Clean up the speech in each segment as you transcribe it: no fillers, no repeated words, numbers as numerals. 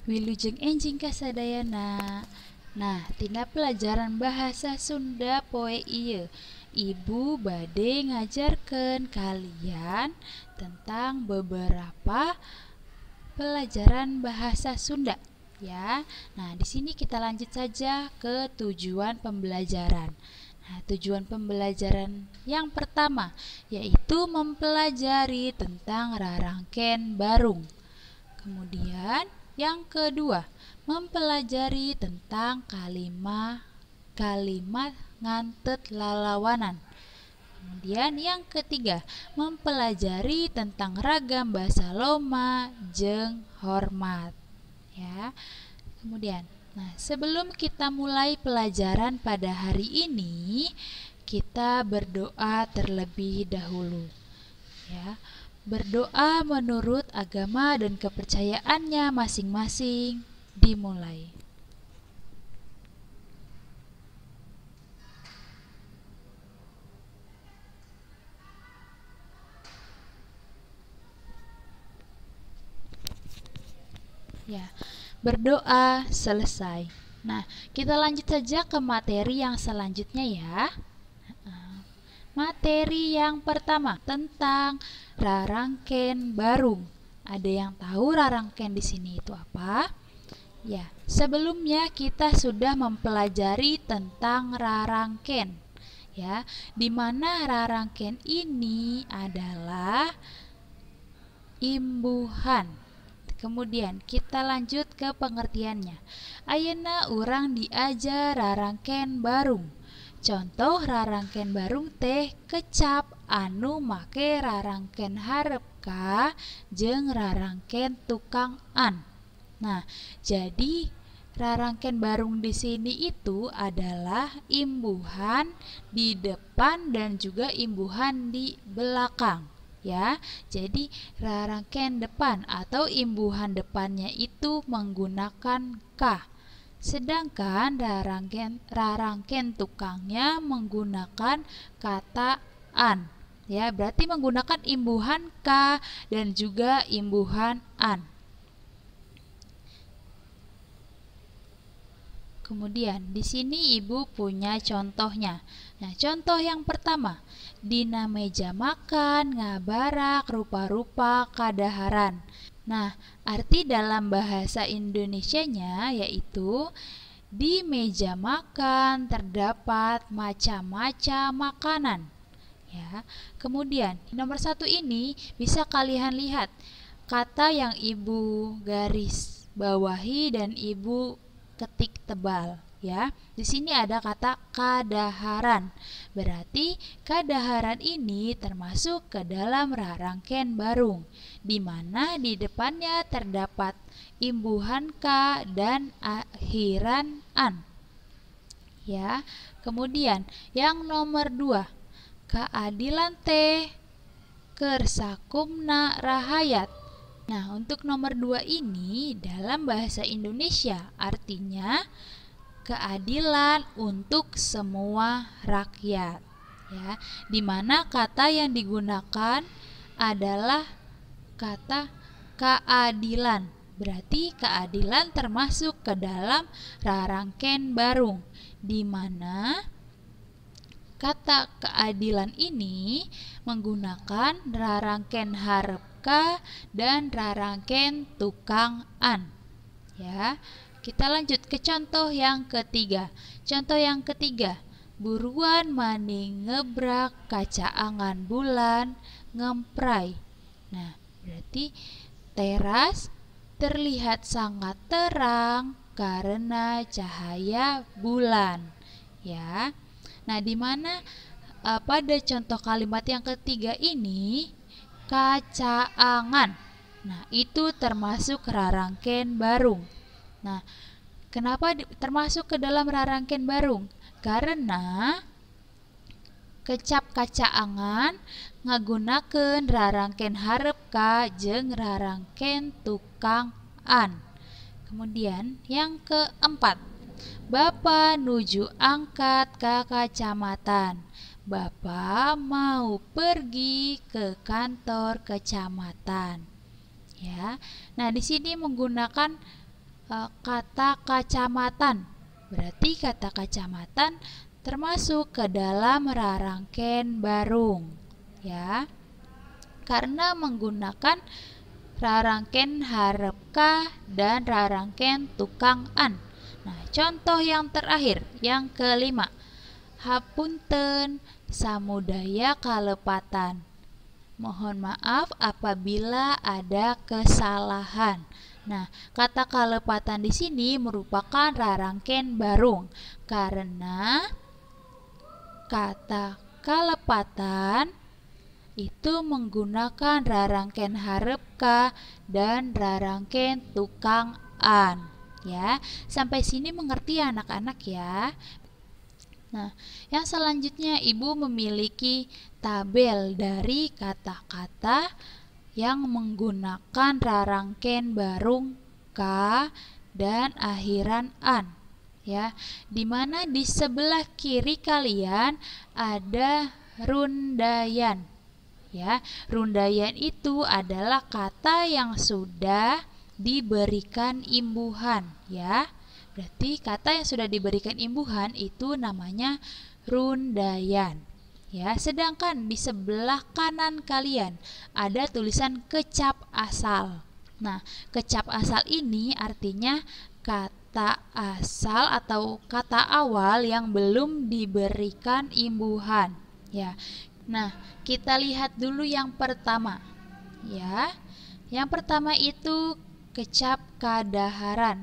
Wilujeng enjing kasadayana. Nah, tina pelajaran bahasa Sunda poe ieu Ibu bade ngajarkeun kalian tentang beberapa pelajaran bahasa Sunda ya. Nah, di sini kita lanjut saja ke tujuan pembelajaran. Nah, tujuan pembelajaran yang pertama yaitu mempelajari tentang rarangken barung. Kemudian yang kedua, mempelajari tentang kalimat ngantet lalawanan. Kemudian yang ketiga, mempelajari tentang ragam basa loma jeung hormat. Ya. Kemudian, sebelum kita mulai pelajaran pada hari ini, kita berdoa terlebih dahulu. Ya. Berdoa menurut agama dan kepercayaannya masing-masing. Dimulai. Ya, berdoa selesai. Nah, kita lanjut saja ke materi yang selanjutnya ya. Materi yang pertama tentang rarangken barung. Ada yang tahu rarangken di sini itu apa? Ya, sebelumnya kita sudah mempelajari tentang rarangken. Ya, di mana rarangken ini adalah imbuhan. Kemudian kita lanjut ke pengertiannya. Ayeuna urang diajar rarangken barung. Contoh rarangken barung teh kecap anu make rarangken hareup jeung rarangken tukang an. Nah, jadi rarangken barung di sini itu adalah imbuhan di depan dan juga imbuhan di belakang. Ya, jadi rarangken depan atau imbuhan depannya itu menggunakan k. Sedangkan rarangken tukangnya menggunakan kata an. Ya, berarti menggunakan imbuhan k dan juga imbuhan an. Kemudian di sini ibu punya contohnya. Nah, contoh yang pertama, dina meja makan ngabarak rupa-rupa kadaharan. Nah, arti dalam bahasa Indonesianya yaitu di meja makan terdapat macam-macam makanan. Ya. Kemudian nomor 1 ini bisa kalian lihat kata yang ibu garis bawahi dan ibu ketik tebal ya. Di sini ada kata kadaharan. Berarti kadaharan ini termasuk ke dalam rarangken barung di mana di depannya terdapat imbuhan k dan akhiran an. Ya. Kemudian yang nomor 2, keadilan teh kersakumna rahayat. Nah, untuk nomor 2 ini dalam bahasa Indonesia artinya keadilan untuk semua rakyat. Ya, di mana kata yang digunakan adalah kata keadilan. Berarti keadilan termasuk ke dalam rarangken barung di mana kata keadilan ini menggunakan rarangken hareup dan rarangken tukang an. Ya, kita lanjut ke contoh yang ketiga. Contoh yang ketiga, buruan maning ngebrak kaca angan bulan ngemprai. Nah, berarti teras terlihat sangat terang karena cahaya bulan. Ya. Nah, di mana pada contoh kalimat yang ketiga ini kaca angan. Nah, itu termasuk rarangken barung. Nah, kenapa termasuk ke dalam rarangken barung? Karena kecap kaca angan ngagunakeun rarangken hareup k jeung rarangken tukang an. Kemudian yang keempat, Bapak nuju angkat ke kecamatan. Bapak mau pergi ke kantor kecamatan. Ya. Nah, di sini menggunakan kata kacamatan. Berarti kata kacamatan termasuk ke dalam rarangken barung, ya. Karena menggunakan rarangken hareup ka dan rarangken tukang an. Nah, contoh yang terakhir, yang kelima. Hapunten samudaya kalepatan. Mohon maaf apabila ada kesalahan. Nah, kata kalepatan di sini merupakan rarangken barung karena kata kalepatan itu menggunakan rarangken hareup ka dan rarangken tukang an, ya. Sampai sini mengerti anak-anak ya. Nah, yang selanjutnya Ibu memiliki tabel dari kata-kata yang menggunakan rarangken barung ka dan akhiran an, ya. Dimana di sebelah kiri kalian ada rundayan, ya. Rundayan itu adalah kata yang sudah diberikan imbuhan, ya. Berarti kata yang sudah diberikan imbuhan itu namanya rundayan, ya. Sedangkan di sebelah kanan kalian ada tulisan kecap asal. Nah, kecap asal ini artinya kata asal atau kata awal yang belum diberikan imbuhan, ya. Nah, kita lihat dulu yang pertama, ya. Yang pertama itu kecap kadaharan,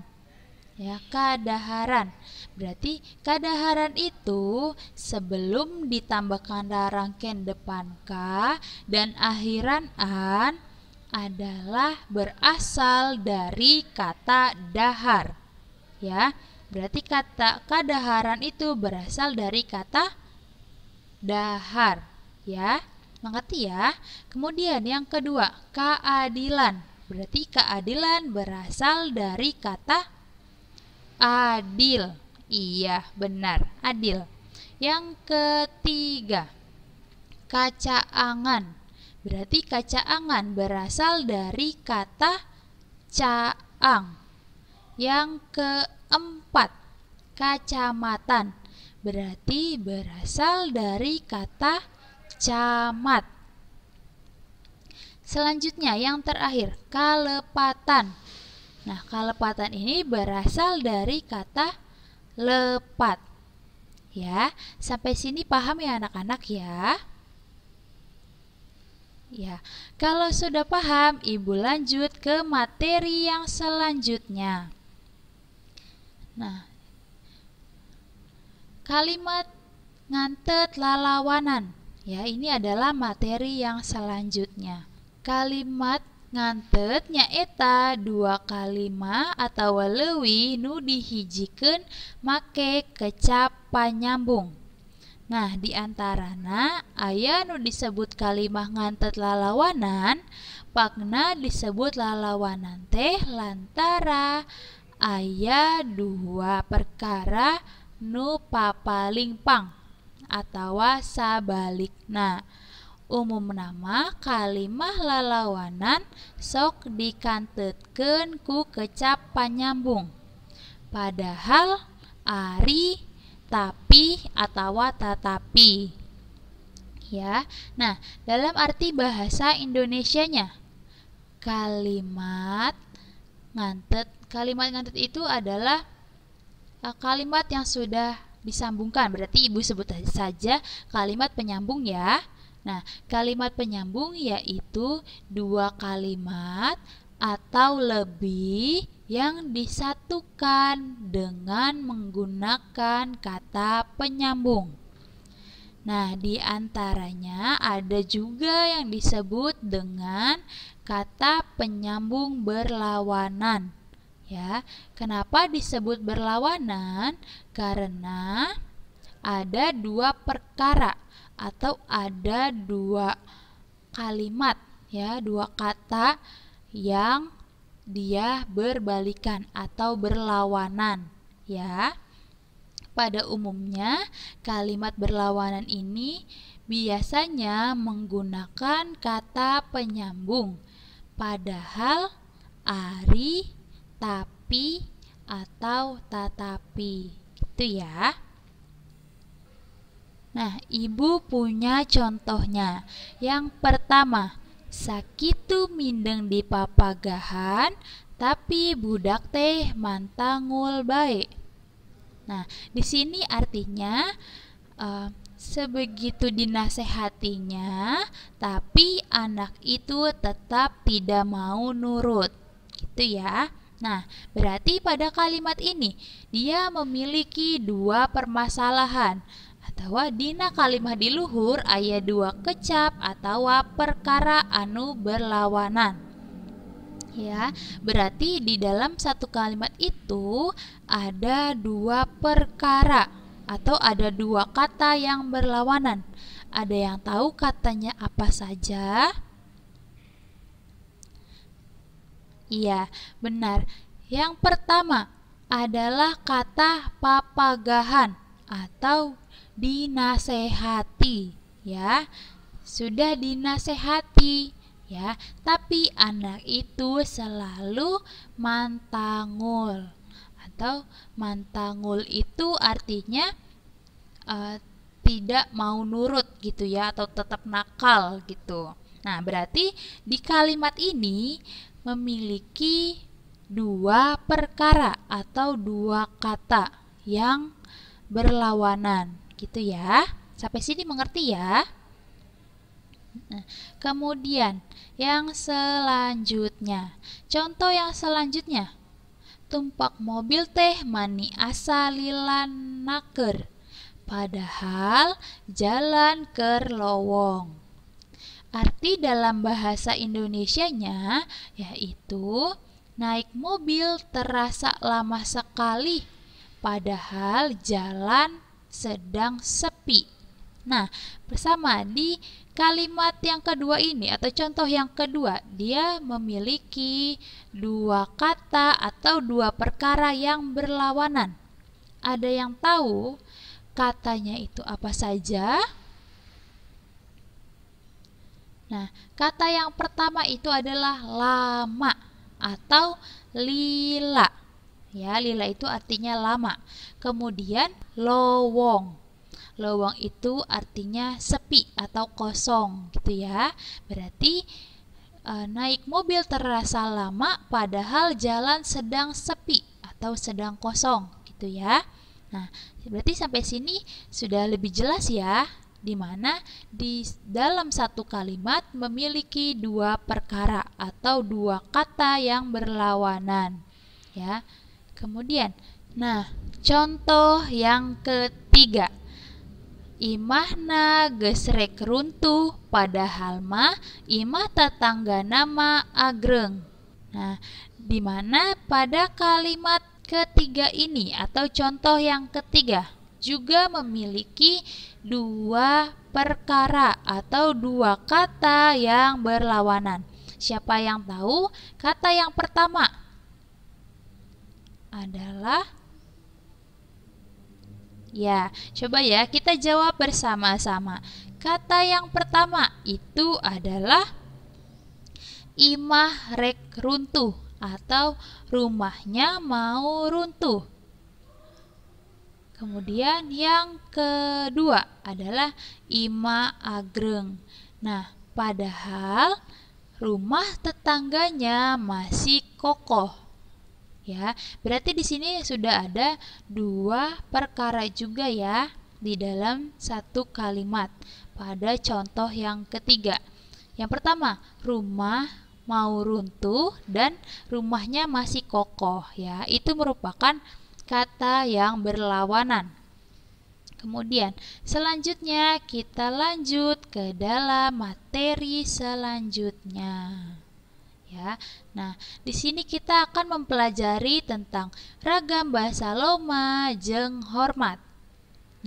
ya. Kadaharan berarti kadaharan itu sebelum ditambahkan rarangken depan ka dan akhiran an adalah berasal dari kata dahar, ya. Berarti kata kadaharan itu berasal dari kata dahar, ya. Mengerti ya? Kemudian yang kedua, keadilan. Berarti keadilan berasal dari kata adil. Iya, benar, adil. Yang ketiga, kacaangan. Berarti kacaangan berasal dari kata caang. Yang keempat, kacamatan. Berarti berasal dari kata camat. Selanjutnya yang terakhir, kalepatan. Nah, kalepatan ini berasal dari kata lepat, ya. Sampai sini paham ya anak-anak ya? Ya, kalau sudah paham, Ibu lanjut ke materi yang selanjutnya. Nah, kalimat ngantet lalawanan. Ya, ini adalah materi yang selanjutnya. Kalimat ngantet nyaeta dua kalimat atau leuwih nu dihijikeun make kecap panyambung. Nah, diantarana aya nu disebut kalimat ngantet lalawanan, pakna disebut lalawanan teh lantara aya dua perkara nu papalingpang atawa sabalikna. Umum nama kalimah lalawanan sok dikantetkeun ku kecap panyambung. Padahal ari, tapi, atawa tatapi. Ya. Nah, dalam arti bahasa Indonesianya, kalimat ngantet itu adalah kalimat yang sudah disambungkan. Berarti Ibu sebut saja kalimat penyambung ya. Nah, kalimat penyambung yaitu dua kalimat atau lebih yang disatukan dengan menggunakan kata penyambung. Nah, di antaranya ada juga yang disebut dengan kata penyambung berlawanan. Ya, kenapa disebut berlawanan? Karena ada dua perkara atau ada dua kalimat, ya, dua kata yang dia berbalikan atau berlawanan, ya. Pada umumnya kalimat berlawanan ini biasanya menggunakan kata penyambung. Padahal ari, tapi, atau tatapi. Gitu ya. Nah, ibu punya contohnya. Yang pertama, sakitu mindeng di papagahan, tapi budak teh mantangul bae. Nah, di sini artinya sebegitu dinasehatinya, tapi anak itu tetap tidak mau nurut. Gitu ya. Nah, berarti pada kalimat ini dia memiliki dua permasalahan. Atau dina kalimat di luhur aya dua kecap atau perkara anu berlawanan. Ya, berarti di dalam satu kalimat itu ada dua perkara atau ada dua kata yang berlawanan. Ada yang tahu katanya apa saja? Iya, benar. Yang pertama adalah kata papagahan atau dinasehati, ya. Sudah dinasehati, ya, tapi anak itu selalu mantangul. Atau mantangul itu artinya tidak mau nurut gitu ya, atau tetap nakal gitu. Nah, berarti di kalimat ini memiliki dua perkara atau dua kata yang berlawanan gitu ya. Sampai sini mengerti ya? Nah, kemudian yang selanjutnya, contoh yang selanjutnya, tumpak mobil teh mani asalilanaker, padahal jalan ker lowong. Arti dalam bahasa Indonesianya yaitu naik mobil terasa lama sekali, padahal jalan sedang sepi. Nah, bersama di kalimat yang kedua ini atau contoh yang kedua, dia memiliki dua kata atau dua perkara yang berlawanan. Ada yang tahu katanya itu apa saja? Nah, kata yang pertama itu adalah lama atau lila. Ya, lila itu artinya lama. Kemudian lowong. Lowong itu artinya sepi atau kosong gitu ya. Berarti naik mobil terasa lama padahal jalan sedang sepi atau sedang kosong gitu ya. Nah, berarti sampai sini sudah lebih jelas ya, di mana di dalam satu kalimat memiliki dua perkara atau dua kata yang berlawanan ya. Kemudian, nah, contoh yang ketiga, imahna gesrek runtuh padahal mah imah tetangga nama agreng. Nah, di mana pada kalimat ketiga ini atau contoh yang ketiga juga memiliki dua perkara atau dua kata yang berlawanan. Siapa yang tahu? Kata yang pertama adalah, ya, coba ya kita jawab bersama-sama. Kata yang pertama itu adalah imah rek runtuh atau rumahnya mau runtuh. Kemudian yang kedua adalah ima agreng. Nah, padahal rumah tetangganya masih kokoh. Ya, berarti di sini sudah ada dua perkara juga ya di dalam satu kalimat pada contoh yang ketiga. Yang pertama, rumah mau runtuh dan rumahnya masih kokoh ya. Itu merupakan kata yang berlawanan. Kemudian selanjutnya kita lanjut ke dalam materi selanjutnya. Ya. Nah, di sini kita akan mempelajari tentang ragam bahasa loma jeung hormat.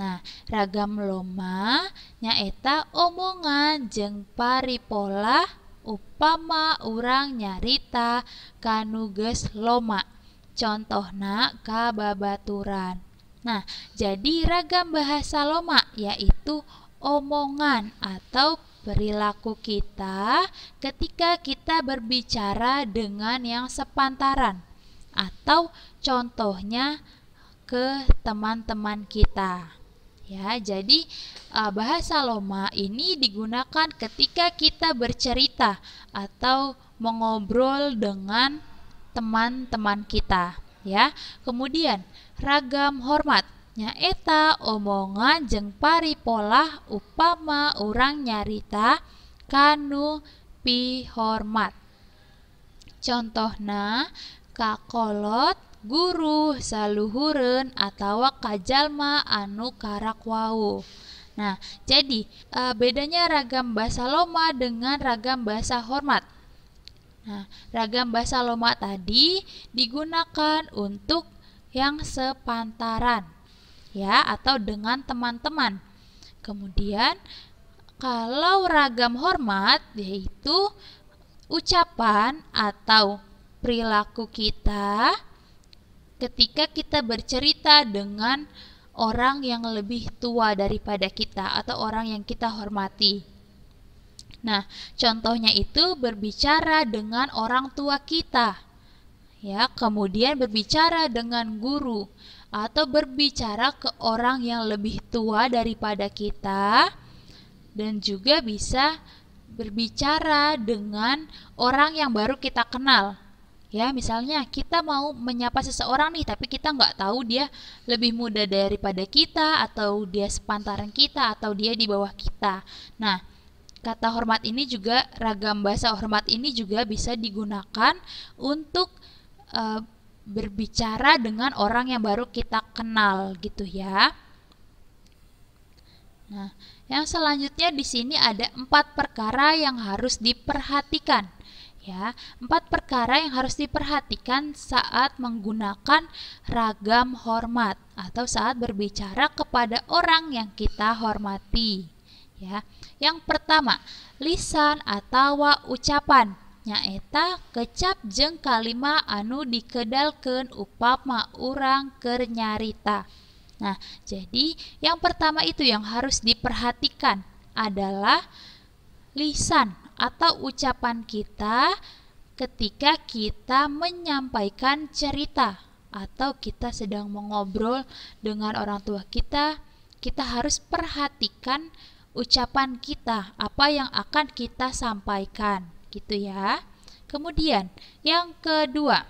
Nah, ragam loma nyaeta omongan jeung paripola upama urang nyarita kanu geus loma. Contohna kababaturan. Nah, jadi ragam bahasa loma yaitu omongan atau perilaku kita ketika kita berbicara dengan yang sepantaran. atau contohnya ke teman-teman kita. Ya, jadi bahasa Loma ini digunakan ketika kita bercerita atau mengobrol dengan teman-teman kita, ya. Kemudian ragam hormat nyaeta omongan jeung paripolah upama urang nyarita kanu pihormat. Contohna kakolot guru saluhureun atawa kajalma anu karak wau. Nah, jadi bedanya ragam bahasa Loma dengan ragam bahasa hormat. Nah, ragam bahasa Loma tadi digunakan untuk yang sepantaran, ya, atau dengan teman-teman. Kemudian kalau ragam hormat yaitu ucapan atau perilaku kita ketika kita bercerita dengan orang yang lebih tua daripada kita atau orang yang kita hormati. Nah, contohnya itu berbicara dengan orang tua kita, ya, kemudian berbicara dengan guru atau berbicara ke orang yang lebih tua daripada kita, dan juga bisa berbicara dengan orang yang baru kita kenal. Ya, misalnya kita mau menyapa seseorang nih, tapi kita nggak tahu dia lebih muda daripada kita, atau dia sepantaran kita, atau dia di bawah kita. Nah, kata hormat ini juga, ragam bahasa hormat ini juga bisa digunakan untuk berbicara dengan orang yang baru kita kenal, gitu ya. Nah, yang selanjutnya di sini ada 4 perkara yang harus diperhatikan. Ya, 4 perkara yang harus diperhatikan saat menggunakan ragam hormat atau saat berbicara kepada orang yang kita hormati. Ya, yang pertama, lisan atau ucapan nyaeta kecap jeung kalima anu dikedalkeun upama urang keur nyarita. Nah, jadi yang pertama itu yang harus diperhatikan adalah lisan atau ucapan kita ketika kita menyampaikan cerita atau kita sedang mengobrol dengan orang tua kita. Kita harus perhatikan ucapan kita, apa yang akan kita sampaikan, gitu ya. Kemudian yang kedua,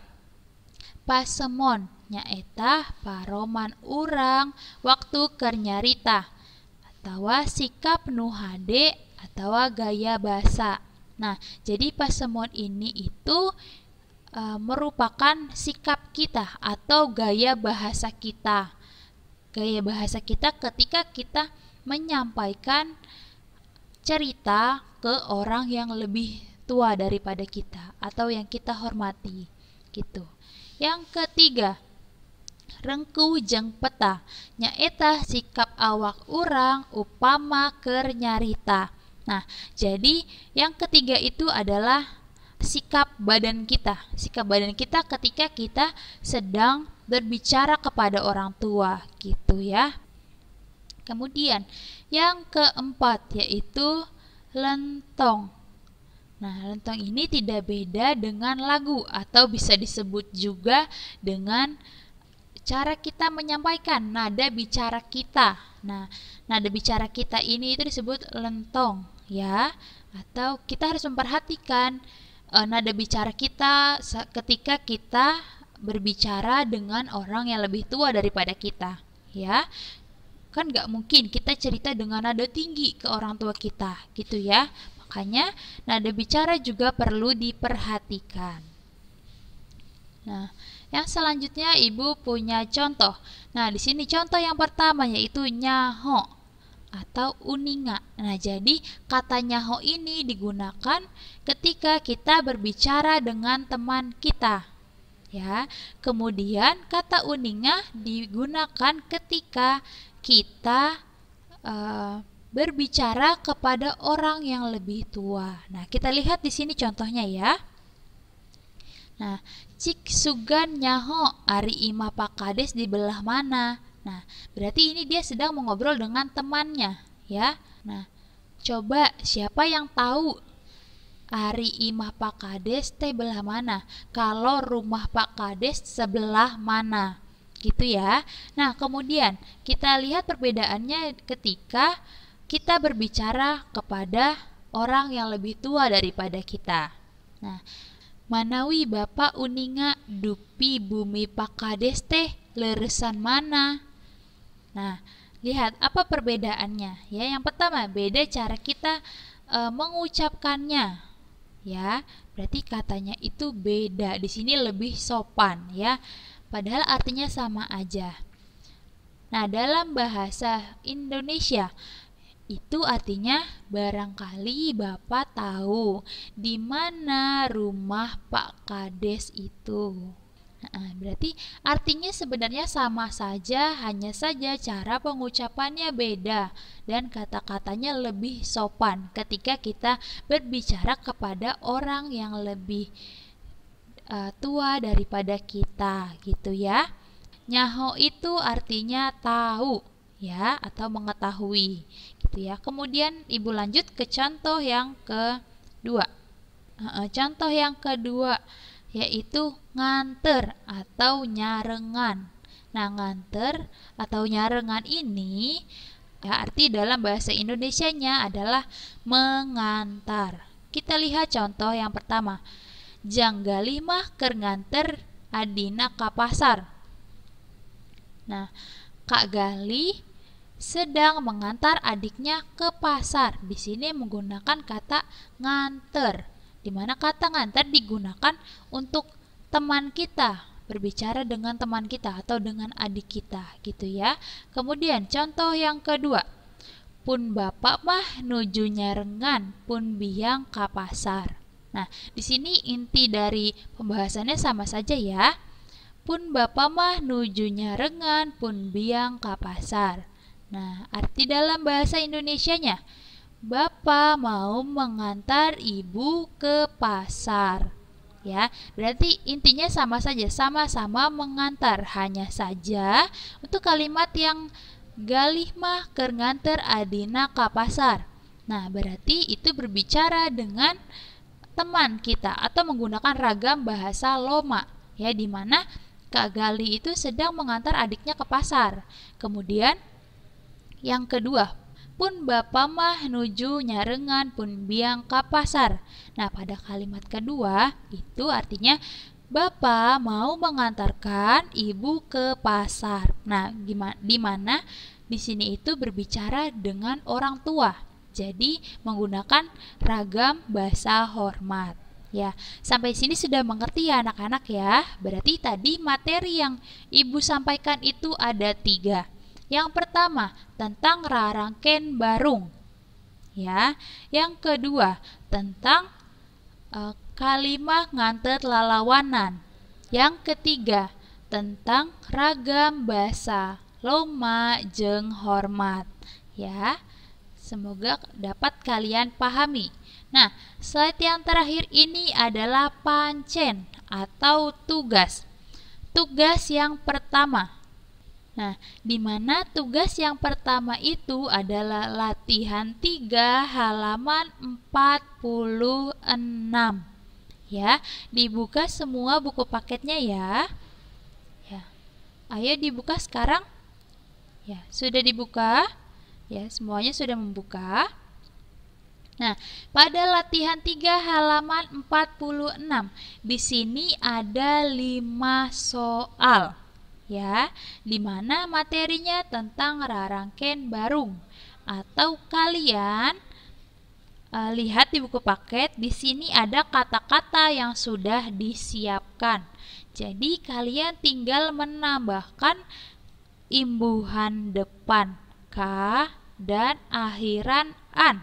pasemon nyaeta paroman urang waktu keur nyarita atawa sikap nu hade atawa gaya basa. Nah, jadi pasemon ini itu merupakan sikap kita atau gaya bahasa kita. Gaya bahasa kita ketika kita menyampaikan cerita ke orang yang lebih tua daripada kita atau yang kita hormati, gitu. Yang ketiga, rengkuh jeung peta nyaeta sikap awak urang upama keur nyarita. Nah, jadi yang ketiga itu adalah sikap badan kita. Sikap badan kita ketika kita sedang berbicara kepada orang tua, gitu ya. Kemudian yang keempat yaitu lentong. Nah, lentong ini tidak beda dengan lagu atau bisa disebut juga dengan cara kita menyampaikan nada bicara kita. Nah, nada bicara kita ini itu disebut lentong, ya. Atau kita harus memperhatikan nada bicara kita ketika kita berbicara dengan orang yang lebih tua daripada kita, ya. Kan gak mungkin kita cerita dengan nada tinggi ke orang tua kita, gitu ya. Makanya nada bicara juga perlu diperhatikan. Nah, yang selanjutnya Ibu punya contoh. Nah, di sini contoh yang pertama yaitu nyaho atau uninga. Nah, jadi kata nyaho ini digunakan ketika kita berbicara dengan teman kita, ya. Kemudian kata uninga digunakan ketika kita berbicara kepada orang yang lebih tua. Nah, kita lihat di sini contohnya ya. Nah, cik sugan nyaho ari imah pakades di belah mana. Nah, berarti ini dia sedang mengobrol dengan temannya, ya. Nah, coba siapa yang tahu Ari imah Pak Kades teh belah mana? Kalau rumah Pak Kades sebelah mana? Gitu ya. Nah, kemudian kita lihat perbedaannya ketika kita berbicara kepada orang yang lebih tua daripada kita. Nah, manawi Bapak uninga dupi bumi Pak Kades teh leresan mana? Nah, lihat apa perbedaannya ya. Yang pertama, beda cara kita mengucapkannya. Ya, berarti katanya itu beda. Di sini lebih sopan ya. Padahal artinya sama aja. Nah, dalam bahasa Indonesia itu artinya barangkali Bapak tahu di mana rumah Pak Kades itu. Nah, berarti artinya sebenarnya sama saja, hanya saja cara pengucapannya beda dan kata-katanya lebih sopan ketika kita berbicara kepada orang yang lebih tua daripada kita, gitu ya. Nyaho itu artinya tahu ya, atau mengetahui, gitu ya. Kemudian Ibu lanjut ke contoh yang kedua. Contoh yang kedua yaitu nganter atau nyarengan. Nah, nganter atau nyarengan ini ya, arti dalam bahasa Indonesianya adalah mengantar. Kita lihat contoh yang pertama. Janggalih mah keur nganter adina ka pasar. Nah, Kak Galih sedang mengantar adiknya ke pasar. Di sini menggunakan kata nganter, di mana kata nganter digunakan untuk teman kita, berbicara dengan teman kita atau dengan adik kita, gitu ya. Kemudian contoh yang kedua, pun bapak mah nuju nyarengan, pun biang ka pasar. Nah, di sini inti dari pembahasannya sama saja ya. Pun bapak mah nuju nyarengan, pun biang ka pasar. Nah, arti dalam bahasa Indonesianya, Bapak mau mengantar ibu ke pasar. Ya, berarti intinya sama saja, sama-sama mengantar. Hanya saja untuk kalimat yang galih mah keur nganter adina ka pasar. Nah, berarti itu berbicara dengan teman kita atau menggunakan ragam bahasa Loma, ya, di mana Kak Galih itu sedang mengantar adiknya ke pasar. Kemudian yang kedua, pun bapak mah nuju nyarengan pun biang ka pasar. Nah, pada kalimat kedua itu artinya bapak mau mengantarkan ibu ke pasar. Nah, di mana di sini itu berbicara dengan orang tua. Jadi menggunakan ragam bahasa hormat. Ya, sampai sini sudah mengerti ya anak-anak ya. Berarti tadi materi yang ibu sampaikan itu ada 3. Yang pertama, tentang rarangken barung. Ya, yang kedua, tentang kalimat ngantet lalawanan. Yang ketiga, tentang ragam bahasa Loma jeung hormat. Ya, semoga dapat kalian pahami. Nah, slide yang terakhir ini adalah pancen atau tugas. Tugas yang pertama. Nah, di mana tugas yang pertama itu adalah latihan 3 halaman 46. Ya, dibuka semua buku paketnya ya. Ya. Ayo dibuka sekarang. Ya, sudah dibuka? Ya, semuanya sudah membuka. Nah, pada latihan 3 halaman 46, di sini ada 5 soal. Ya, di mana materinya tentang rarangken barung. Atau kalian lihat di buku paket, di sini ada kata-kata yang sudah disiapkan. Jadi kalian tinggal menambahkan imbuhan depan ka dan akhiran an.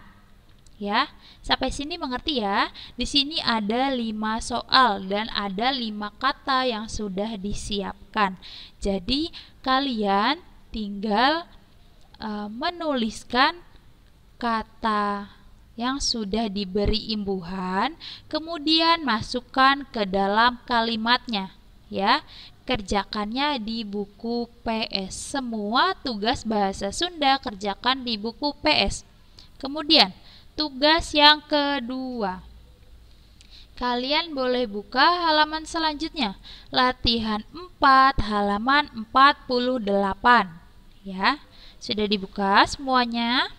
Ya, sampai sini mengerti ya? Di sini ada 5 soal dan ada 5 kata yang sudah disiapkan. Jadi kalian tinggal menuliskan kata yang sudah diberi imbuhan, kemudian masukkan ke dalam kalimatnya. Ya, kerjakannya di buku PS. Semua tugas bahasa Sunda kerjakan di buku PS. Kemudian tugas yang kedua. Kalian boleh buka halaman selanjutnya. Latihan 4 halaman 48. Ya, sudah dibuka semuanya?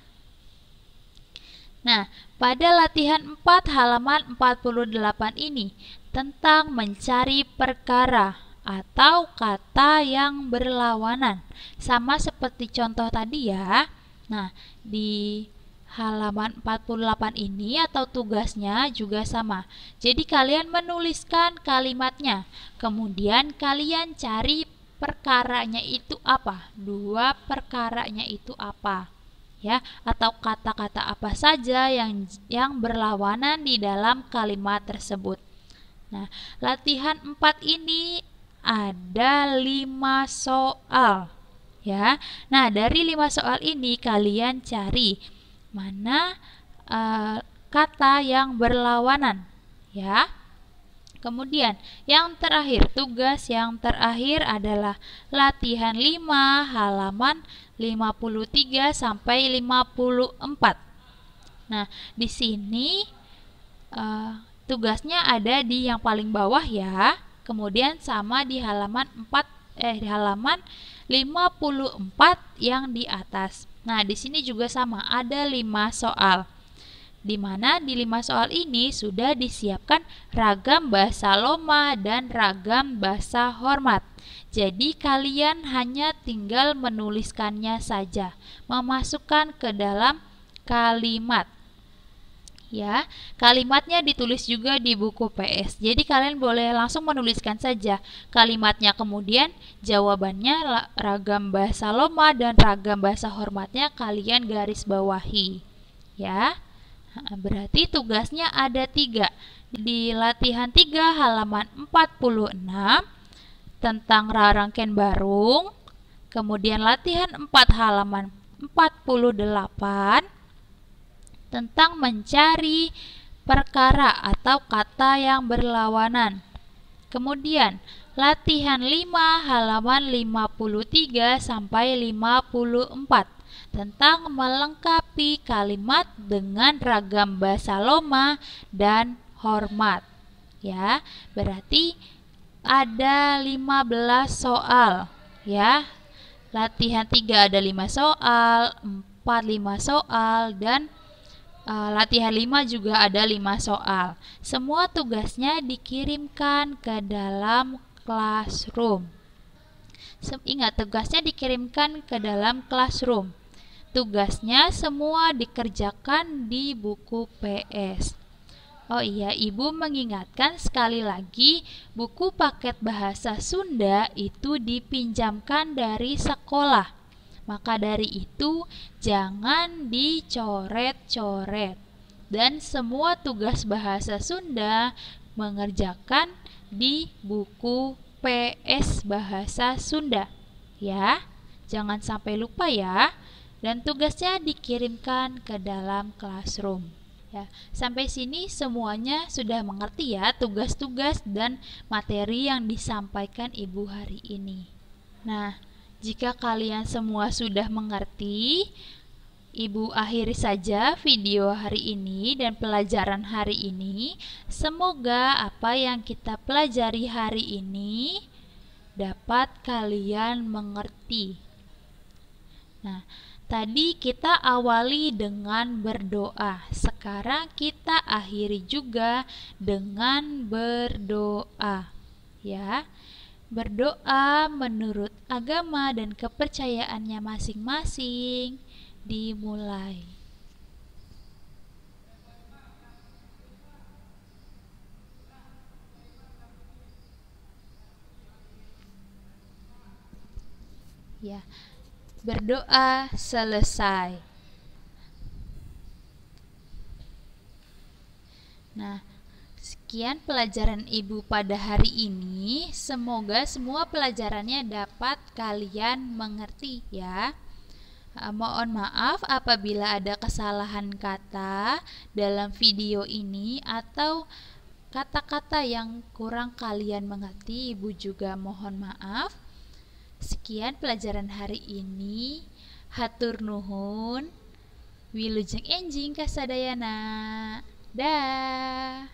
Nah, pada latihan 4 halaman 48 ini tentang mencari perkara atau kata yang berlawanan. Sama seperti contoh tadi ya. Nah, di halaman 48 ini atau tugasnya juga sama. Jadi kalian menuliskan kalimatnya. Kemudian kalian cari perkaranya itu apa? Dua perkaranya itu apa? Ya, atau kata-kata apa saja yang berlawanan di dalam kalimat tersebut. Nah, latihan 4 ini ada 5 soal. Ya. Nah, dari 5 soal ini kalian cari mana kata yang berlawanan, ya. Kemudian yang terakhir, tugas yang terakhir adalah latihan 5 halaman 53 sampai 54. Nah, di sini tugasnya ada di yang paling bawah ya. Kemudian sama di halaman 54 yang di atas. Nah, di sini juga sama, ada 5 soal. Di mana di 5 soal ini sudah disiapkan ragam bahasa loma dan ragam bahasa hormat. Jadi kalian hanya tinggal menuliskannya saja, memasukkan ke dalam kalimat. Ya, kalimatnya ditulis juga di buku PS. Jadi kalian boleh langsung menuliskan saja kalimatnya, kemudian jawabannya ragam bahasa loma dan ragam bahasa hormatnya kalian garis bawahi. Ya, berarti tugasnya ada 3. Di latihan 3 halaman 46 tentang rarangken barung. Kemudian latihan 4 halaman 48 tentang mencari perkara atau kata yang berlawanan. Kemudian latihan 5 halaman 53 sampai 54 tentang melengkapi kalimat dengan ragam bahasa loma dan hormat. Ya, berarti ada 15 soal, ya. Latihan 3 ada 5 soal, 4 5 soal, dan latihan 5 juga ada 5 soal. Semua tugasnya dikirimkan ke dalam classroom. Ingat, tugasnya dikirimkan ke dalam classroom. Tugasnya semua dikerjakan di buku PS. Oh iya, Ibu mengingatkan sekali lagi, buku paket bahasa Sunda itu dipinjamkan dari sekolah. Maka dari itu, jangan dicoret-coret. Dan semua tugas bahasa Sunda mengerjakan di buku PS Bahasa Sunda. Ya, jangan sampai lupa ya. Dan tugasnya dikirimkan ke dalam classroom. Ya, sampai sini semuanya sudah mengerti ya tugas-tugas dan materi yang disampaikan Ibu hari ini. Nah, jika kalian semua sudah mengerti, Ibu akhiri saja video hari ini dan pelajaran hari ini. Semoga apa yang kita pelajari hari ini dapat kalian mengerti. Nah, tadi kita awali dengan berdoa. Sekarang kita akhiri juga dengan berdoa. Ya. Berdoa menurut agama dan kepercayaannya masing-masing. Dimulai. Ya, berdoa selesai. Nah, sekian pelajaran Ibu pada hari ini. Semoga semua pelajarannya dapat kalian mengerti ya. Mohon maaf apabila ada kesalahan kata dalam video ini atau kata-kata yang kurang kalian mengerti. Ibu juga mohon maaf. Sekian pelajaran hari ini. Hatur nuhun. Wilujeng enjing kasadayana. Dah.